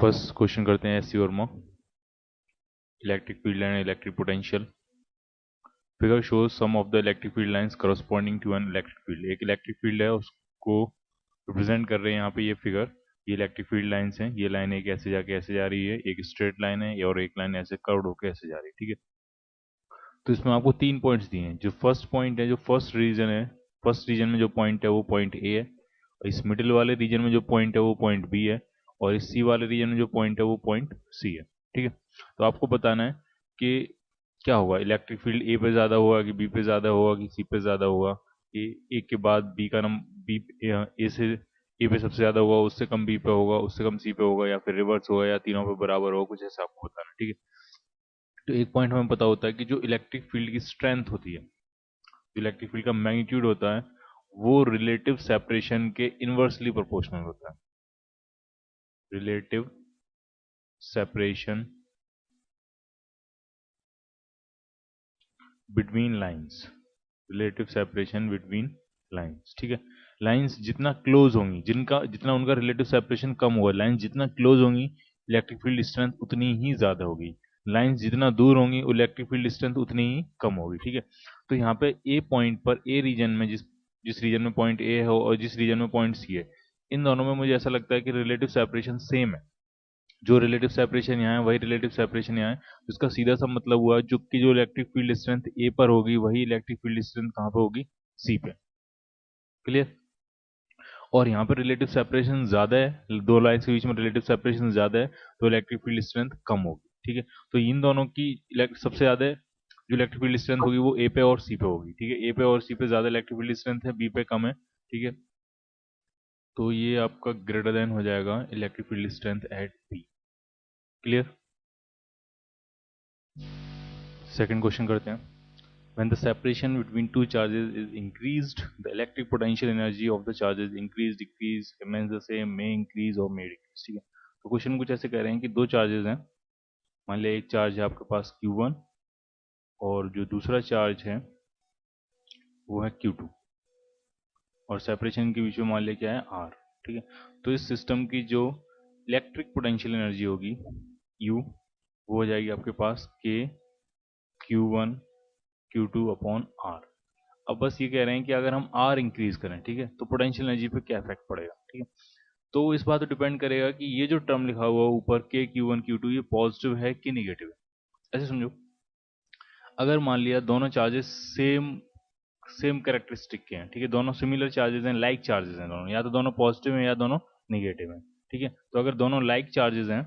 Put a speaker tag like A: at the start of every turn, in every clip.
A: First question करते हैं SC Verma. Electric field and electric potential. Figure shows some of the electric field lines corresponding to an electric field. एक electric field है, उसको represent कर रहे हैं यहाँ पे ये फिगर। ये इलेक्ट्रिक फील्ड लाइंस हैं। ये लाइन एक ऐसे जाके ऐसे जा रही है, एक स्ट्रेट लाइन है और एक लाइन ऐसे कर्व होकर ऐसे जा रही है। ठीक है, तो इसमें आपको 3 पॉइंट्स दिए हैं। जो फर्स्ट पॉइंट है, जो फर्स्ट रीजन है, फर्स्ट रीजन में जो पॉइंट है वो पॉइंट ए है, और इस मिडिल वाले रीजन में जो पॉइंट है वो पॉइंट बी है, और इस सी वाले रीजन में जो पॉइंट है वो पॉइंट सी है। ठीक है, तो आपको बताना है कि क्या होगा, इलेक्ट्रिक फील्ड ए पे ज़्यादा होगा कि बी पे ज़्यादा होगा कि सी पे ज़्यादा होगा, ए के बाद बी का नंबर बी ए से ए पे सबसे ज़्यादा होगा, उससे कम बी पे होगा, उससे कम सी पे होगा, या फिर रिवर्स होगा, या तीनों पे बराबर होगा, कुछ ऐसा आपको बताना है। ठीक है, तो एक पॉइंट हमें पता होता है कि जो इलेक्ट्रिक फील्ड की स्ट्रेंथ होती है, जो इलेक्ट्रिक फील्ड का मैग्नीट्यूड होता है, वो रिलेटिव सेपरेशन के इनवर्सली प्रोपोर्शनल होता है। Relative separation between lines. Relative separation between lines. ठीक है, लाइंस जितना क्लोज होंगी, जिनका जितना उनका रिलेटिव सेपरेशन कम होगा, लाइंस जितना क्लोज होंगी, इलेक्ट्रिक फील्ड स्ट्रेंथ उतनी ही ज्यादा होगी। लाइंस जितना दूर होंगी, इलेक्ट्रिक फील्ड स्ट्रेंथ उतनी ही कम होगी। ठीक है, तो यहाँ पे ए पॉइंट पर, ए रीजन में, जिस जिस रीजन में पॉइंट ए है और जिस रीजन में पॉइंट सी है, इन दोनों में मुझे ऐसा लगता है कि रिलेटिव सेपरेशन सेम है। जो रिलेटिव सेपरेशन यहाँ है वही रिलेटिव सेपरेशन यहाँ है। तो इसका सीधा सा मतलब हुआ जो इलेक्ट्रिक फील्ड स्ट्रेंथ ए पर होगी वही इलेक्ट्रिक फील्ड स्ट्रेंथ कहाँ पे होगी, सी पे। क्लियर। और यहाँ पर रिलेटिव सेपरेशन ज्यादा है, दो लाइन्स के बीच में रिलेटिव सेपरेशन ज्यादा है, तो इलेक्ट्रिक फील्ड स्ट्रेंथ कम होगी। ठीक है, तो इन दोनों की सबसे ज्यादा जो इलेक्ट्रिक फील्ड स्ट्रेंथ होगी वो ए पे और सी पे होगी। ठीक है, ए पे और सी पे ज्यादा इलेक्ट्रिक फील्ड स्ट्रेंथ है, बी पे कम है। ठीक है, तो ये आपका ग्रेटर देन हो जाएगा electric field strength at B. Clear. Second question करते हैं। When the separation between two charges is increased, the electric potential energy of the charges increase, decrease, remains the same, may increase or may decrease। ठीक है, तो question कुछ ऐसे कह रहे हैं कि दो चार्जेस हैं। मान लिया एक चार्ज है आपके पास Q1 और जो दूसरा चार्ज है वो है Q2, और सेपरेशन के बीच में मान लिया क्या है R। ठीक है, तो इस सिस्टम की जो इलेक्ट्रिक पोटेंशियल एनर्जी होगी U, वो हो जाएगी आपके पास K Q1 Q2 upon R। अब बस ये कह रहे हैं कि अगर हम R इंक्रीज करें, ठीक है, तो पोटेंशियल एनर्जी पे क्या इफेक्ट पड़ेगा। ठीक है, तो इस बात पर डिपेंड करेगा कि ये जो टर्म लिखा हुआ है ऊपर के Q1 Q2, ये पॉजिटिव है कि निगेटिव है। ऐसे समझो, अगर मान लिया दोनों चार्जेस सेम सेम कैरेक्टरिस्टिक के हैं, ठीक है, दोनों सिमिलर चार्जेस हैं, लाइक चार्जेस हैं दोनों, या तो दोनों पॉजिटिव हैं या दोनों निगेटिव हैं। ठीक है, तो अगर दोनों लाइक चार्जेस हैं,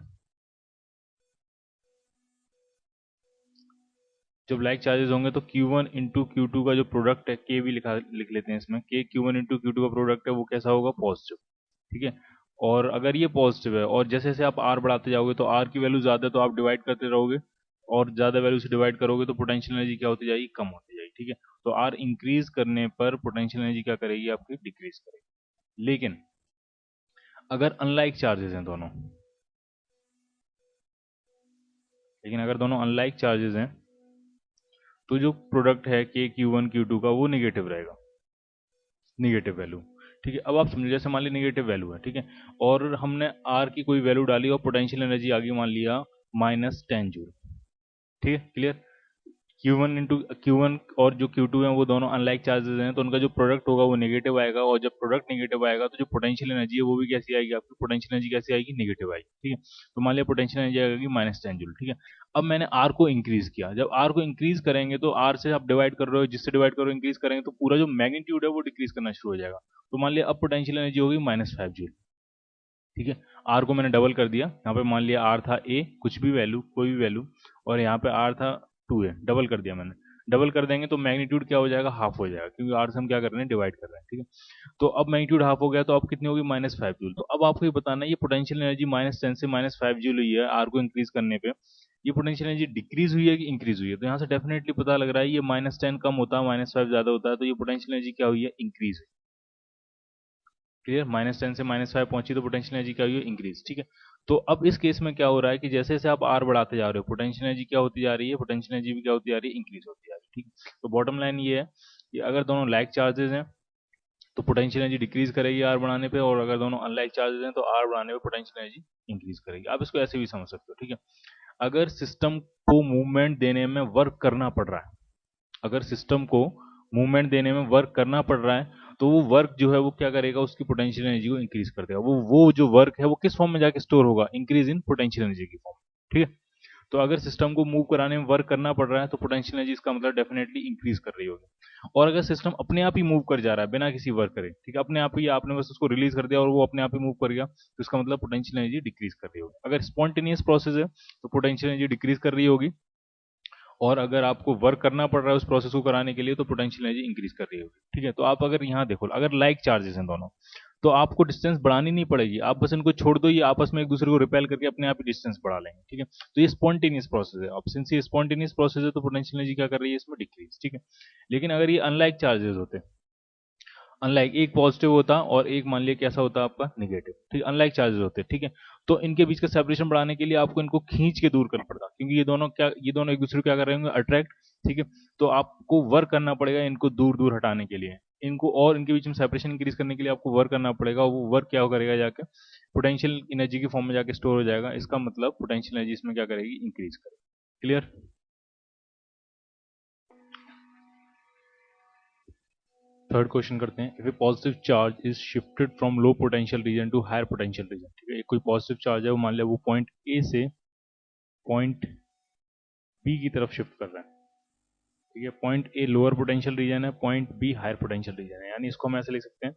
A: जब लाइक चार्जेस होंगे तो Q1 इंटू Q2 का जो प्रोडक्ट है, K भी लिख लेते हैं इसमें, K Q1 इंटू Q2 का प्रोडक्ट है, वो कैसा होगा, पॉजिटिव। ठीक है, और अगर ये पॉजिटिव है और जैसे जैसे आप R बढ़ाते जाओगे तो R की वैल्यू ज़्यादा है तो आप डिवाइड करते रहोगे, और ज़्यादा वैल्यू से डिवाइड करोगे तो पोटेंशियल एनर्जी क्या होती जाएगी, कम होती जाएगी। ठीक है, तो R इंक्रीज करने पर पोटेंशियल एनर्जी क्या करेगी, आपकी डिक्रीज करेगी। लेकिन अगर अनलाइक चार्जेस हैं दोनों, लेकिन अगर दोनों अनलाइक चार्जेस हैं तो जो प्रोडक्ट है के Q1 Q2 का वो निगेटिव रहेगा, निगेटिव वैल्यू। ठीक है, अब आप समझो, जैसे मान ली निगेटिव वैल्यू है, ठीक है, और हमने आर की कोई वैल्यू डाली और पोटेंशियल एनर्जी आ गई मान लिया -10 जूल। ठीक है, क्लियर। Q1 इंटू Q1 और जो Q2 है वो दोनों अनलाइक चार्जेस हैं, तो उनका जो प्रोडक्ट होगा वो नेगेटिव आएगा, और जब प्रोडक्ट नेगेटिव आएगा तो जो पोटेंशियल एनर्जी है वो भी कैसी आएगी, आपकी पोटेंशियल एनर्जी कैसी आएगी, नेगेटिव आएगी। ठीक है, तो मान लिया पोटेंशियल एनर्जी आएगी -10 जूल। ठीक है, अब मैंने R को इंक्रीज किया, जब R को इंक्रीज करेंगे तो R से आप डिवाइड कर रहे हो, जिससे डिवाइड करो इंक्रीज करेंगे तो पूरा जो मैग्नीट्यूड है वो डिक्रीज करना शुरू हो जाएगा। तो मान लिया अब पोटेंशियल एनर्जी होगी -5 जूल। ठीक है, R को मैंने डबल कर दिया, यहाँ पे मान लिया R था A, कुछ भी वैल्यू, कोई भी वैल्यू, और यहाँ पे R था 2A, डबल कर दिया मैंने। डबल कर देंगे तो मैग्नीट्यूड क्या हो जाएगा, हाफ हो जाएगा, क्योंकि R से हम क्या कर रहे हैं, डिवाइड कर रहे हैं। ठीक है, तो अब मैग्नीट्यूड हाफ हो गया, तो अब कितनी होगी, -5 जूल। तो अब आपको ये बताना है ये पोटेंशियल एनर्जी -10 से -5 जूल हुई है R को इंक्रीज करने पे, ये पोटेंशियल एनर्जी डिक्रीज हुई है कि इंक्रीज हुई है। तो यहाँ से डेफिनेटली पता लग रहा है ये -10 कम होता है, -5 ज्यादा होता है, तो ये पोटेंशियल एनर्जी क्या हुई है, इंक्रीज हुई। क्लियर, -10 से -5 पहुंची तो पोटेंशियल एनर्जी क्या हुई है, इंक्रीज। ठीक है, तो अब इस केस में क्या हो रहा है कि जैसे जैसे आप आर बढ़ाते जा रहे हो, पोटेंशियल एनर्जी क्या होती जा रही है, पोटेंशियल एनर्जी भी क्या होती जा रही है, इंक्रीज होती जा रही है। ठीक है, तो बॉटम लाइन ये है कि अगर दोनों लाइक चार्जेस हैं तो पोटेंशियल एनर्जी डिक्रीज करेगी आर बढ़ाने पे, और अगर दोनों अनलाइक चार्जेस हैं तो आर बढ़ाने पे पोटेंशियल एनर्जी इंक्रीज करेगी। आप इसको ऐसे भी समझ सकते हो, ठीक है। अगर सिस्टम को मूवमेंट देने में वर्क करना पड़ रहा है, अगर सिस्टम को मूवमेंट देने में वर्क करना पड़ रहा है, तो वो वर्क जो है वो क्या करेगा, उसकी पोटेंशियल एनर्जी को इंक्रीज कर देगा। वो जो वर्क है वो किस फॉर्म में जाके स्टोर होगा, इंक्रीज इन पोटेंशियल एनर्जी की फॉर्म, ठीक है। तो अगर सिस्टम को मूव कराने में वर्क करना पड़ रहा है तो पोटेंशियल एनर्जी इसका मतलब डेफिनेटली इंक्रीज कर रही होगी। और अगर सिस्टम अपने आप ही मूव कर जा रहा है बिना किसी वर्क करे, ठीक है, अपने आप ही आपने बस उसको रिलीज कर दिया और वो अपने आप ही मूव कर गया, तो इसका मतलब पोटेंशियल एनर्जी डिक्रीज कर रही होगी। अगर स्पॉन्टेनियस प्रोसेस है तो पोटेंशियल एनर्जी डिक्रीज कर रही होगी, और अगर आपको वर्क करना पड़ रहा है उस प्रोसेस को कराने के लिए तो पोटेंशियल एनर्जी इंक्रीज कर रही होगी, ठीक है। तो आप अगर यहाँ देखो, अगर लाइक चार्जेस हैं दोनों, तो आपको डिस्टेंस बढ़ानी नहीं पड़ेगी, आप बस इनको छोड़ दो, ये आपस में एक दूसरे को रिपेल करके अपने आप ही डिस्टेंस बढ़ा लेंगे, ठीक है। तो ये स्पॉन्टेनियस प्रोसेस है। अब सिंस ये स्पॉन्टेनियस प्रोसेस है तो पोटेंशियल एनर्जी क्या कर रही है इसमें, डिक्रीज, ठीक है। लेकिन अगर ये अनलाइक चार्जेस होते, अनलाइक एक पॉजिटिव होता और एक मान लिया कैसा होता आपका नेगेटिव, ठीक है, अनलाइक चार्जेस होते, ठीक है, तो इनके बीच का सेपरेशन बढ़ाने के लिए आपको इनको खींच के दूर करना पड़ता, क्योंकि ये दोनों एक दूसरे को क्या कर रहे होंगे, अट्रैक्ट, ठीक है। तो आपको वर्क करना पड़ेगा इनको दूर दूर हटाने के लिए, इनको, और इनके बीच में सेपरेशन इंक्रीज करने के लिए आपको वर्क करना पड़ेगा। वो वर्क क्या करेगा, जाके पोटेंशियल एनर्जी की फॉर्म में जाके स्टोर हो जाएगा। इसका मतलब पोटेंशियल एनर्जी इसमें क्या करेगी, इंक्रीज करेगी। क्लियर। थर्ड क्वेश्चन करते हैं। If a positive charge is shifted from low potential region to higher potential region, ठीक है, एक कोई पॉजिटिव चार्ज है, वो मान लिया वो पॉइंट ए से पॉइंट बी की तरफ शिफ्ट कर रहा है, ठीक है। Point A lower potential region है, point B higher potential region है, यानी इसको हम ऐसे लिख सकते हैं,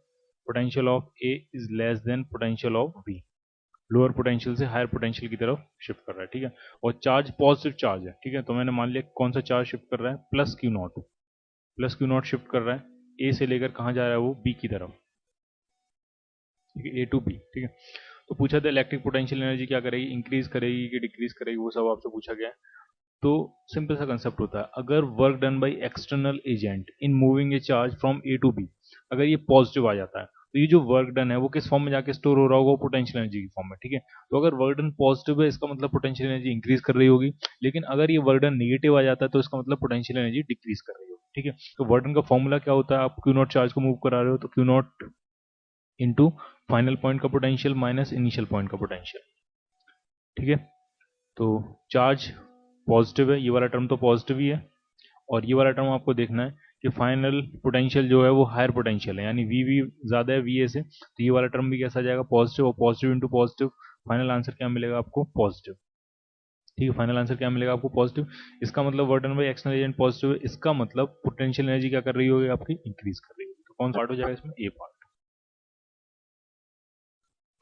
A: potential of A is less than potential of B, lower potential से हायर पोटेंशियल की तरफ शिफ्ट कर रहा है, ठीक है। और चार्ज पॉजिटिव चार्ज है, ठीक है, तो मैंने मान लिया कौन सा चार्ज शिफ्ट कर रहा है, plus Q not, plus Q not shift कर रहा है ए से लेकर कहाँ जा रहा है, वो बी की तरफ, ठीक है, ए टू बी, ठीक है। तो पूछा था इलेक्ट्रिक पोटेंशियल एनर्जी क्या करेगी, इंक्रीज करेगी कि डिक्रीज करेगी, वो सब आपसे पूछा गया है। तो सिंपल सा कंसेप्ट होता है, अगर work done by external agent in moving a charge from A to B, अगर ये पॉजिटिव आ जाता है तो ये जो वर्क डन है वो किस फॉर्म में जाके स्टोर हो रहा होगा, पोटेंशियल एनर्जी की फॉर्म में, ठीक है। तो अगर वर्क डन पॉजिटिव है इसका मतलब पोटेंशियल एनर्जी इंक्रीज कर रही होगी, लेकिन अगर ये वर्क डन नेगेटिव आ जाता है तो इसका मतलब पोटेंशियल एनर्जी डिक्रीज कर रही होगी, ठीक है। तो वर्क डन का फॉर्मूला क्या होता है, आप क्यू नॉट चार्ज को मूव करा रहे हो तो Q not into final point का पोटेंशियल माइनस इनिशियल पॉइंट का पोटेंशियल, ठीक है। तो चार्ज पॉजिटिव है, ये वाला टर्म तो पॉजिटिव ही है, और ये वाला टर्म आपको देखना है कि फाइनल पोटेंशियल जो है वो हायर पोटेंशियल है, यानी वी ज़्यादा है वी ए से, तो ये वाला टर्म भी कैसा जाएगा, पॉजिटिव, और positive into positive, final answer क्या मिलेगा आपको, पॉजिटिव, ठीक है। फाइनल आंसर क्या मिलेगा आपको, पॉजिटिव। इसका मतलब work done by external agent positive है, इसका मतलब पोटेंशियल एनर्जी क्या कर रही होगी आपकी, इंक्रीज कर रही होगी। तो कौन सा पार्ट हो जाएगा इसमें, ए पार्ट।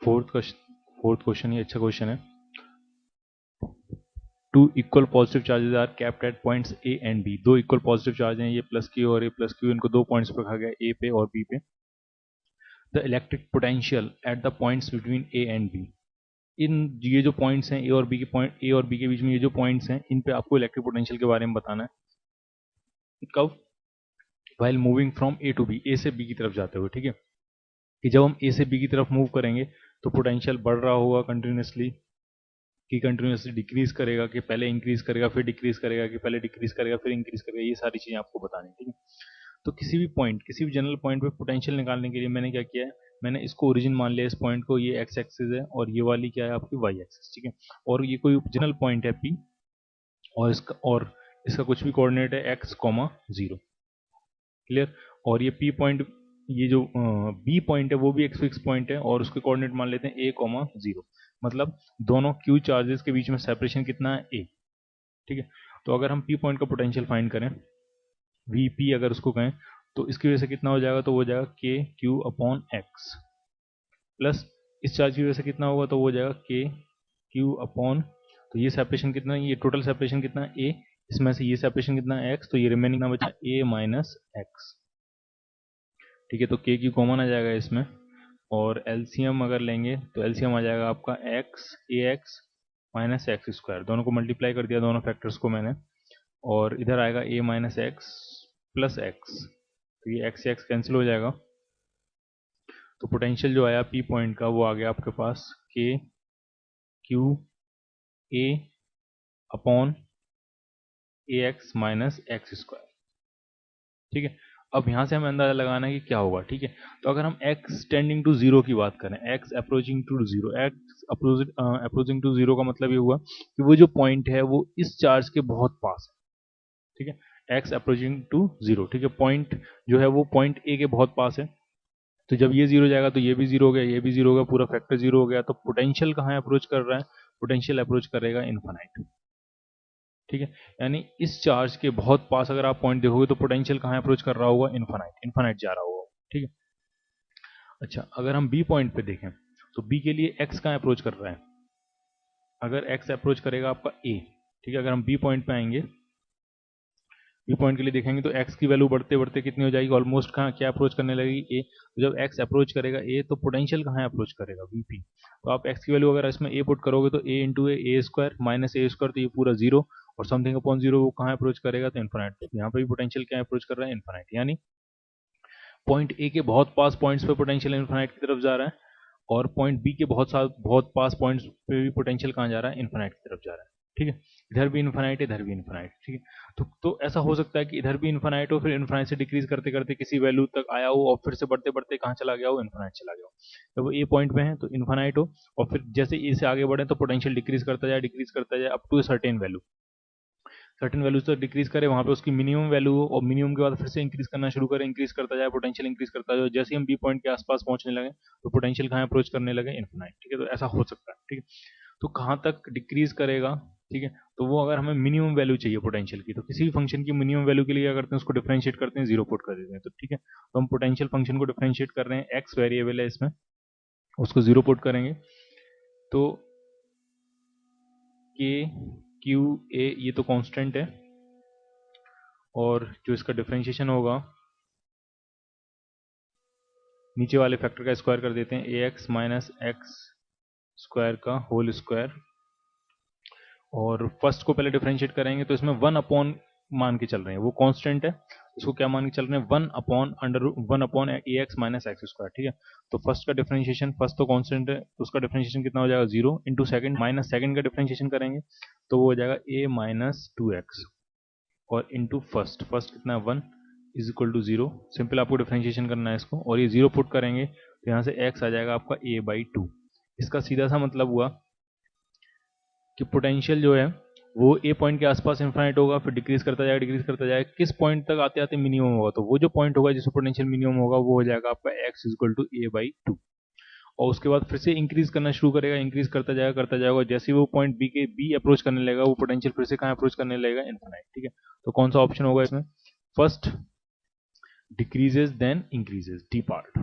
A: फोर्थ क्वेश्चन, ये अच्छा क्वेश्चन है। Two equal positive charges are kept at points A and B, दो इक्वल पॉजिटिव चार्ज हैं, ये प्लस क्यू और ये प्लस क्यू, इनको दो पॉइंट्स पे रखा गया, ए पे और बी पे। The electric potential at the points between A and B, इन ये जो पॉइंट्स हैं ए और बी के, पॉइंट ए और बी के बीच में ये जो पॉइंट्स हैं, इन पे आपको इलेक्ट्रिक पोटेंशियल के बारे में बताना है। कब, while moving from A to B, A से बी की तरफ जाते हुए, ठीक है, कि जब हम ए से बी की तरफ मूव करेंगे तो पोटेंशियल बढ़ रहा होगा कंटिन्यूसली, कि कंटिन्यूसली डिक्रीज करेगा, कि पहले इंक्रीज करेगा फिर डिक्रीज करेगा, कि पहले डिक्रीज करेगा फिर इंक्रीज करेगा, ये सारी चीजें आपको बतानी, ठीक है। तो किसी भी पॉइंट, किसी भी जनरल पॉइंट पे पोटेंशियल निकालने के लिए मैंने क्या किया है, मैंने इसको ओरिजिन मान लिया, इस पॉइंट को, ये एक्स एक्सिस है और ये वाली क्या है आपकी वाई एक्सिस, ठीक है। और ये कोई जनरल पॉइंट है पी, और इसका कुछ भी कोऑर्डिनेट है एक्स कॉमा जीरो, क्लियर। और ये पी पॉइंट, ये जो बी पॉइंट है वो भी एक फिक्स पॉइंट है और उसके कोऑर्डिनेट मान लेते हैं ए कॉमा जीरो, मतलब दोनों क्यू चार्जेस के बीच में सेपरेशन कितना है, ए, ठीक है। तो अगर हम पी पॉइंट का पोटेंशियल फाइंड करें, वी पी अगर उसको कहें, तो इसकी वजह से कितना हो जाएगा, तो वो हो जाएगा के क्यू अपॉन एक्स, प्लस इस चार्ज की वजह से कितना होगा, तो वो हो जाएगा के क्यू अपॉन, तो ये सेपरेशन कितना है, ये टोटल सेपरेशन कितना है ए, इसमें से ये सेपरेशन कितना है एक्स, तो ये रिमेनिंग ना बचा ए माइनस एक्स, ठीक है। तो के क्यू कॉमन आ जाएगा इसमें, और एलसीएम अगर लेंगे तो एलसीएम आ जाएगा आपका एक्स, ए एक्स माइनस एक्स स्क्वायर, दोनों को मल्टीप्लाई कर दिया दोनों फैक्टर्स को मैंने, और इधर आएगा ए माइनस एक्स प्लस एक्स, तो ये एक्स से एक्स कैंसिल हो जाएगा। तो पोटेंशियल जो आया पी पॉइंट का वो आ गया आपके पास के Q A upon A x minus x square, ठीक है। अब यहाँ से हमें अंदाजा लगाना है कि क्या होगा, ठीक है। तो अगर हम x टेंडिंग टू जीरो की बात करें, x approaching to zero, x approaching to zero का मतलब ये हुआ कि वो जो पॉइंट है वो इस चार्ज के बहुत पास है, ठीक है। x अप्रोचिंग टू जीरो, ठीक है, पॉइंट जो है वो पॉइंट ए के बहुत पास है। तो जब ये जीरो जाएगा तो ये भी जीरो हो गया, ये भी जीरो हो गया, पूरा फैक्टर जीरो हो गया। तो पोटेंशियल कहाँ अप्रोच कर रहा है? पोटेंशियल अप्रोच करेगा इन्फानाइट, ठीक है। यानी इस चार्ज के बहुत पास अगर आप पॉइंट देखोगे तो पोटेंशियल कहाँ अप्रोच कर रहा होगा? इन्फानाइट, इन्फानाइट जा रहा होगा, ठीक है। अच्छा, अगर हम बी पॉइंट पे देखें तो बी के लिए एक्स कहाँ अप्रोच कर रहा है? अगर एक्स अप्रोच करेगा आपका ए, ठीक है। अगर हम बी पॉइंट पे आएंगे, बी पॉइंट के लिए देखेंगे तो एक्स की वैल्यू बढ़ते बढ़ते कितनी हो जाएगी? ऑलमोस्ट कहाँ क्या अप्रोच करने लगेगी? ए। तो जब एक्स अप्रोच करेगा ए तो पोटेंशियल कहाँ अप्रोच करेगा? वीपी। तो आप एक्स की वैल्यू अगर इसमें ए पुट करोगे तो ए इंटू ए स्क्वायर माइनस ए स्क्वायर, तो ये पूरा जीरो, और समथिंग अपॉन जीरो वो कहाँ अप्रोच करेगा? तो इन्फानाइट। तो यहाँ पे भी पोटेंशियल क्या अप्रोच कर रहा है? इन्फानाइट। यानी पॉइंट ए के बहुत पास पॉइंट्स पे पोटेंशियल इन्फानाइट की तरफ जा रहा है, और पॉइंट बी के बहुत पास पॉइंट्स पे भी पोटेंशियल कहाँ जा रहा है? इन्फानाइट की तरफ जा रहा है, ठीक है। इधर भी इन्फानाइट है, इधर भी इन्फानाइट, ठीक है। तो ऐसा हो सकता है कि इधर भी इन्फानाइट हो, फिर इन्फानाइट से डिक्रीज करते करते किसी वैल्यू तक आया हो, और फिर से बढ़ते बढ़ते कहाँ चला गया हो? इन्फानाइट चला गया हो। जब वो ए पॉइंट पे है तो इन्फानाइट हो, और फिर जैसे ए से आगे बढ़े तो पोटेंशियल डिक्रीज करता जाए up to certain value, certain values तक डिक्रीज करे, वहां पे उसकी मिनिमम वैल्यू हो, और मिनिमम के बाद फिर से इंक्रीज करना शुरू करे, इंक्रीज करता जाए, पोटेंशियल इंक्रीज करता जाए। जैसे ही हम बी पॉइंट के आसपास पहुंचने लगे तो पोटेंशियल कहाँ अप्रोच करने लगे? इन्फिनाइट, ठीक है। तो ऐसा हो सकता है, ठीक है। तो कहाँ तक डिक्रीज करेगा, ठीक है। तो वो अगर हमें मिनिमम वैल्यू चाहिए पोटेंशियल की, तो किसी भी फंक्शन की मिनिमम वैल्यू के लिए क्या करते हैं? उसको डिफरेंशिएट करते हैं, जीरो पुट कर देते हैं, तो ठीक है। तो हम पोटेंशियल फंक्शन को डिफरेंशिएट कर रहे हैं, एक्स वेरिएबल है इसमें, उसको जीरो पुट करेंगे तो के क्यू ए ये तो कांस्टेंट है, और जो इसका डिफरेंशिएशन होगा नीचे वाले फैक्टर का स्क्वायर कर देते हैं, ए एक्स माइनस एक्स स्क्वायर का होल स्क्वायर। और फर्स्ट को पहले डिफरेंशिएट करेंगे तो इसमें वन अपॉन मान के चल रहे हैं, वो कांस्टेंट है, इसको क्या मान के चल रहे हैं? वन अपॉन ए एक्स माइनस एक्स स्क्वायर, ठीक है। तो फर्स्ट का डिफरेंशिएशन, फर्स्ट तो कांस्टेंट है तो उसका डिफरेंशिएशन कितना हो जाएगा? Zero, into second minus second का डिफरेंशिएशन करेंगे तो वो हो जाएगा ए माइनस टू एक्स, और इंटू फर्स्ट, फर्स्ट कितना है? One, is equal to zero. Simple आपको डिफरेंशिएशन करना है इसको, और ये जीरो पुट करेंगे तो यहाँ से एक्स आ जाएगा आपका ए बाई टू। इसका सीधा सा मतलब हुआ कि पोटेंशियल जो है वो ए पॉइंट के आसपास इन्फाइनाइट होगा, फिर डिक्रीज करता जाएगा, किस पॉइंट तक आते आते मिनिमम होगा? तो वो जो पॉइंट होगा जिसमें पोटेंशियल मिनिमम होगा वो हो जाएगा आपका x equal to a by two. और उसके बाद फिर से इंक्रीज करना शुरू करेगा, इंक्रीज करता जाएगा, जैसे ही वो पॉइंट बी अप्रोच करने लगेगा वो पोटेंशियल फिर से कहाँ अप्रोच करने लगेगा? इन्फाइनाइट, ठीक है। तो कौन सा ऑप्शन होगा इसमें? First decreases then increases, D part.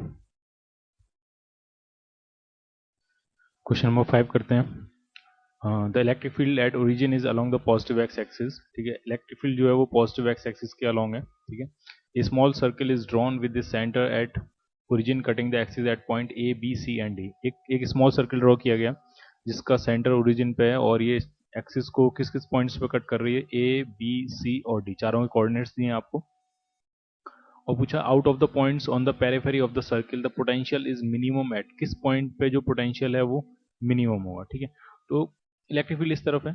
A: Question number 5 करते हैं। The electric field at origin is along the positive X axis, ठीक है। इलेक्ट्रिक फील्ड जो है वो पॉजिटिव एक्स एक्सिस के अलोंग है, ठीक है। A small circle is drawn with the centre at origin cutting the axis at point A B C and D. एक स्मॉल सर्कल ड्रॉ किया गया जिसका सेंटर ओरिजिन पे है, और ये एक्सिस को किस किस पॉइंट्स पे कट कर रही है? ए बी सी और डी, चारों के कोऑर्डिनेट्स दिए हैं आपको। और पूछा out of the points on the periphery of the circle the potential is minimum at, किस पॉइंट पे जो पोटेंशियल है वो मिनिमम होगा, ठीक है। तो इलेक्ट्रिक फील्ड इस तरफ है,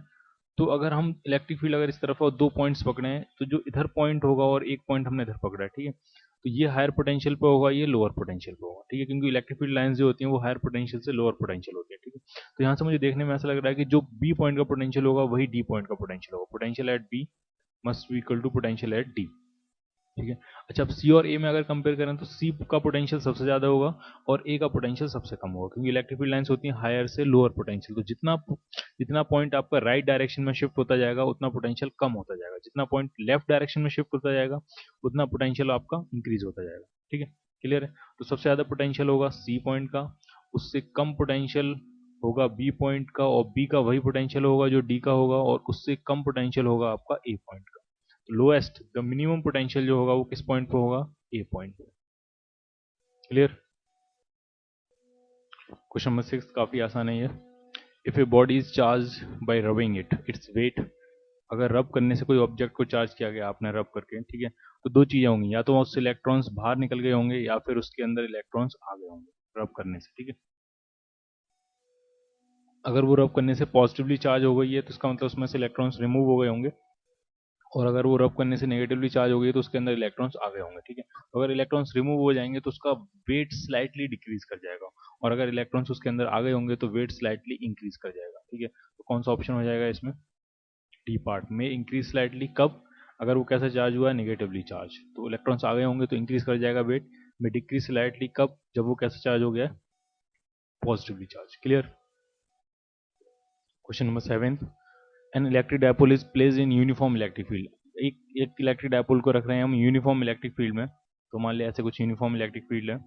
A: तो अगर हम इलेक्ट्रिक फील्ड अगर इस तरफ और दो पॉइंट्स पकड़े हैं तो जो इधर पॉइंट होगा और एक पॉइंट हमने इधर पकड़ा है, ठीक है। तो ये हायर पोटेंशियल पे होगा, ये लोअर पोटेंशियल पे होगा, ठीक है, क्योंकि इलेक्ट्रिक फील्ड लाइंस जो होती हैं वो हायर पोटेंशियल से लोअर पोटेंशियल होती है, ठीक है। तो यहाँ से मुझे देखने में ऐसा लग रहा है कि जो बी पॉइंट का पोटेंशियल होगा वही डी पॉइंट का पोटेंशियल होगा, potential at B must be equal to potential at D, ठीक है। अच्छा, अब सी और ए में अगर कंपेयर करें तो सी का पोटेंशियल सबसे ज्यादा होगा और ए का पोटेंशियल सबसे कम होगा, क्योंकि इलेक्ट्रिक फील्ड लाइंस होती हैं हायर से लोअर पोटेंशियल। तो जितना जितना पॉइंट आपका राइट डायरेक्शन में शिफ्ट होता जाएगा उतना पोटेंशियल कम होता जाएगा, जितना पॉइंट लेफ्ट डायरेक्शन में शिफ्ट होता जाएगा उतना पोटेंशियल आपका इंक्रीज होता जाएगा, ठीक है। क्लियर है? तो सबसे ज्यादा पोटेंशियल होगा सी पॉइंट का, उससे कम पोटेंशियल होगा बी पॉइंट का, और बी का वही पोटेंशियल होगा जो डी का होगा, और उससे कम पोटेंशियल होगा आपका ए पॉइंट का। लोएस्ट द मिनिमम पोटेंशियल जो होगा वो किस पॉइंट पे होगा? ए पॉइंट पे। क्लियर? क्वेश्चन नंबर 6 काफी आसान है ये। If a body is charge by rubbing its weight, अगर रब करने से कोई ऑब्जेक्ट को चार्ज किया गया आपने रब करके, ठीक है, तो दो चीजें होंगी, या तो उससे इलेक्ट्रॉन्स बाहर निकल गए होंगे या फिर उसके अंदर इलेक्ट्रॉन्स आ गए होंगे रब करने से, ठीक है। अगर वो रब करने से पॉजिटिवली चार्ज हो गई है तो इसका मतलब उसमें से इलेक्ट्रॉन्स रिमूव हो गए होंगे, और अगर वो रब करने से नेगेटिवली चार्ज हो गई तो उसके अंदर इलेक्ट्रॉन्स आ गए होंगे, ठीक है। तो अगर इलेक्ट्रॉन्स रिमूव हो जाएंगे तो उसका वेट स्लाइटली डिक्रीज कर जाएगा, और अगर इलेक्ट्रॉन्स उसके अंदर आ गए होंगे तो वेट स्लाइटली इंक्रीज कर जाएगा, ठीक है। तो कौन सा ऑप्शन हो जाएगा इसमें? डी पार्ट में इंक्रीज स्लाइटली। कब? अगर वो कैसा चार्ज हुआ है? Negatively charge. तो इलेक्ट्रॉन्स आ गए होंगे तो इंक्रीज कर जाएगा वेट में, डिक्रीज स्लाइटली कब? जब वो कैसा चार्ज हो गया? Positively charge. Clear? Question number 7, an electric dipole is placed in uniform electric field. एक इलेक्ट्रिक डायपोल को रख रहे हैं हम यूनिफॉर्म इलेक्ट्रिक फील्ड में। तो मान लिया ऐसे कुछ यूनिफॉर्म इलेक्ट्रिक फील्ड है।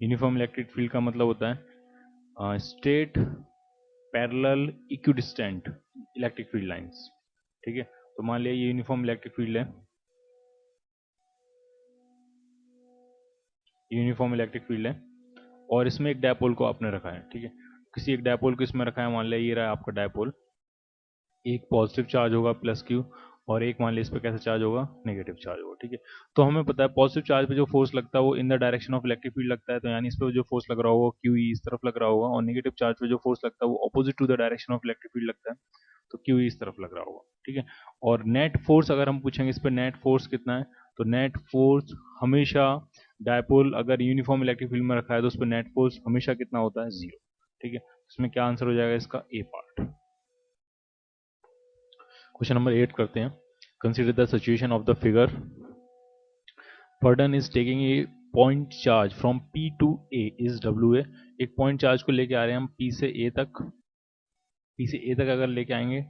A: यूनिफॉर्म इलेक्ट्रिक फील्ड का मतलब होता है straight parallel equidistant electric field lines, ठीक है। तो मान लिया ये यूनिफॉर्म इलेक्ट्रिक फील्ड है, यूनिफॉर्म इलेक्ट्रिक फील्ड है, और इसमें एक डायपोल को आपने रखा है, ठीक है। किसी एक डायपोल को इसमें रखा है, मान लिया ये रहा आपका डायपोल। एक पॉजिटिव चार्ज होगा प्लस क्यू, और एक मान लिया इस पर कैसा चार्ज होगा? नेगेटिव चार्ज होगा, ठीक है। तो हमें पता है पॉजिटिव चार्ज पे जो फोर्स लगता है वो in the direction of electric field लगता है, तो यानी इस पर जो फोर्स लग रहा होगा क्यू ई इस तरफ लग रहा होगा, और नेगेटिव चार्ज पे जो फोर्स लगता है वो opposite to the direction of electric field लगता है, तो क्यू ई इस तरफ लग रहा होगा, ठीक है। और नेट फोर्स अगर हम पूछेंगे इस पर नेट फोर्स कितना है, तो नेट फोर्स हमेशा डायपोल अगर यूनिफॉर्म इलेक्ट्रिक फील्ड में रखा है तो उस पर नेट फोर्स हमेशा कितना होता है? 0, ठीक है। इसमें क्या आंसर हो जाएगा इसका? ए पार्ट। क्वेश्चन नंबर 8 करते हैं। Consider the situation of the figure. Person is taking a point charge from P to A is WA। एक पॉइंट चार्ज को लेके आ रहे हैं हम P से A तक। P से A तक अगर लेके आएंगे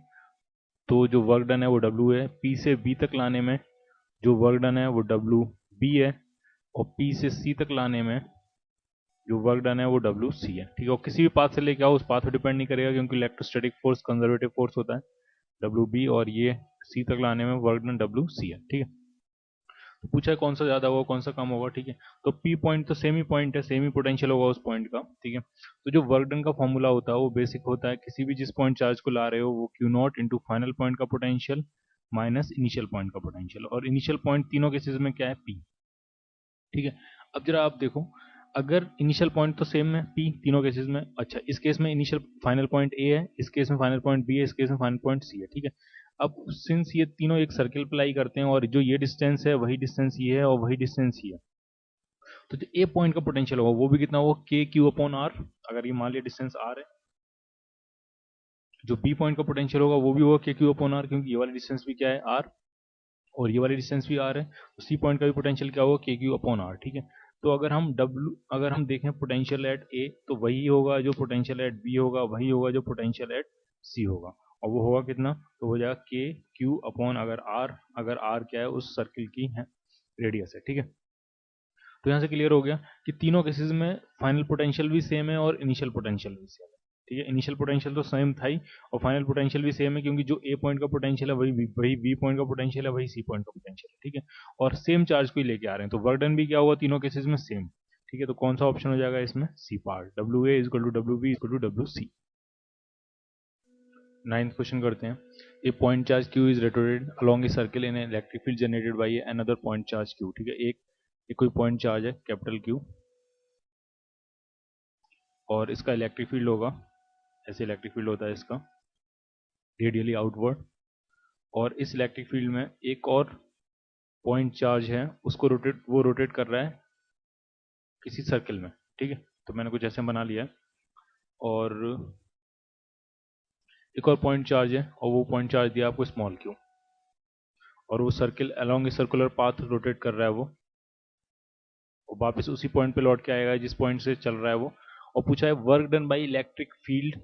A: तो जो वर्क डन है वो W है। P से B तक लाने में जो वर्क डन है वो WB है, और P से C तक लाने में जो वर्क डन है वो WC है, ठीक है। और किसी भी पाथ से लेके आओ उस पाथ पर डिपेंड नहीं करेगा, क्योंकि इलेक्ट्रोस्टैटिक फोर्स कंजर्वेटिव फोर्स होता है WB, और ये C तक लाने में वर्क डन WC है, ठीक है। तो पूछा है कौन सा ज्यादा होगा कौन सा कम होगा, ठीक है। तो P पॉइंट तो सेमी पॉइंट है, सेमी पोटेंशियल होगा उस पॉइंट का, ठीक है। तो जो वर्क डन का फॉर्मूला होता है वो बेसिक होता है, किसी भी जिस पॉइंट चार्ज को ला रहे हो वो Q not into final point का पोटेंशियल माइनस इनिशियल पॉइंट का पोटेंशियल, और इनिशियल पॉइंट तीनों केसेस में क्या है? P, ठीक है। अब जरा आप देखो, अगर इनिशियल पॉइंट तो सेम है P तीनों केसेस में, अच्छा इस केस में इनिशियल फाइनल पॉइंट A है, इस केस में फाइनल पॉइंट B है, इस केस में फाइनल पॉइंट C है, ठीक है। अब सिंस ये तीनों एक सर्किल पर लाई करते हैं और जो ये डिस्टेंस है वही डिस्टेंस ये है और वही डिस्टेंस ये है, तो जो ए पॉइंट का पोटेंशियल होगा वो भी कितना होगा? के क्यू अपॉन आर। अगर ये मान लिया डिस्टेंस आर है, जो बी पॉइंट का पोटेंशियल होगा वो भी होगा के क्यू अपॉन आर, क्योंकि ये वाली डिस्टेंस भी क्या है? आर, और ये वाली डिस्टेंस भी आर है, तो सी पॉइंट का भी पोटेंशियल क्या होगा? के क्यू अपॉन आर, ठीक है। तो अगर हम देखें पोटेंशियल एट ए तो वही होगा जो पोटेंशियल एट बी होगा, वही होगा जो पोटेंशियल एट सी होगा, और वो होगा कितना? तो हो जाएगा के क्यू अपॉन अगर आर क्या है? उस सर्किल की है रेडियस है, ठीक है। तो यहाँ से क्लियर हो गया कि तीनों केसेस में फाइनल पोटेंशियल भी सेम है और इनिशियल पोटेंशियल भी सेम है, ठीक है। इनिशियल पोटेंशियल तो सेम था ही, और फाइनल पोटेंशियल भी सेम है, क्योंकि जो ए पॉइंट का पोटेंशियल है वही बी पॉइंट का पोटेंशियल है, वही सी पॉइंट का पोटेंशियल है, ठीक है। और सेम चार्ज को ही लेके आ रहे हैं, तो वर्क डन भी क्या होगा तीनों केसेस में? सेम, ठीक है। तो कौन सा ऑप्शन हो जाएगा इसमें? C part. W A is to W B is to W C. 9th question करते हैं। A point charge Q is rotated along a circle in electric field generated by another point charge Q, ठीक है। एक कोई point charge है capital Q, और इसका electric field होगा, ऐसे इलेक्ट्रिक फील्ड होता है इसका रेडियली आउटवर्ड, और इस इलेक्ट्रिक फील्ड में एक और पॉइंट चार्ज है, उसको रोटेट कर रहा है किसी सर्किल में, ठीक है। तो मैंने कुछ ऐसे बना लिया है, और एक और पॉइंट चार्ज है, और वो पॉइंट चार्ज दिया आपको स्मॉल क्यू, और वो circle along a circular path rotate कर रहा है वो, और वापस उसी पॉइंट पे लौट के आएगा जिस पॉइंट से चल रहा है वो। और पूछा है work done by electric field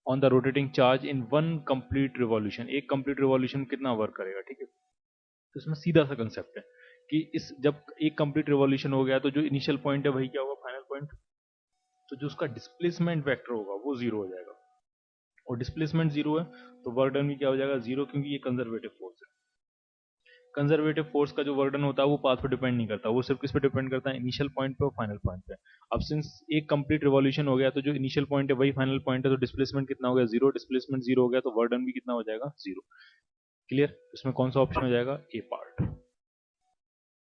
A: on the rotating charge in one complete revolution. एक कंप्लीट रिवॉल्यूशन कितना वर्क करेगा, ठीक है। तो इसमें सीधा सा कंसेप्ट है कि इस जब एक कंप्लीट रिवॉल्यूशन हो गया तो जो इनिशियल पॉइंट है वही क्या होगा? Final point. तो जो उसका डिस्प्लेसमेंट वेक्टर होगा वो जीरो हो जाएगा, और डिस्प्लेसमेंट जीरो है तो वर्क डन भी क्या हो जाएगा? जीरो, क्योंकि ये कंजर्वेटिव फोर्स है। कंजर्वेटिव फोर्स का जो वर्क डन होता है वो पाथ पे डिपेंड नहीं करता, वो सिर्फ किस पे डिपेंड करता है? इनिशियल पॉइंट पे और फाइनल पॉइंट पे। अब सिंस एक कंप्लीट रिवॉल्यूशन हो गया तो जो इनिशियल पॉइंट है वही फाइनल पॉइंट है, तो डिस्प्लेसमेंट कितना हो गया? जीरो। डिस्प्लेसमेंट जीरो हो गया तो वर्क डन भी कितना हो जाएगा? जीरो। क्लियर? इसमें कौन सा ऑप्शन हो जाएगा? ए पार्ट।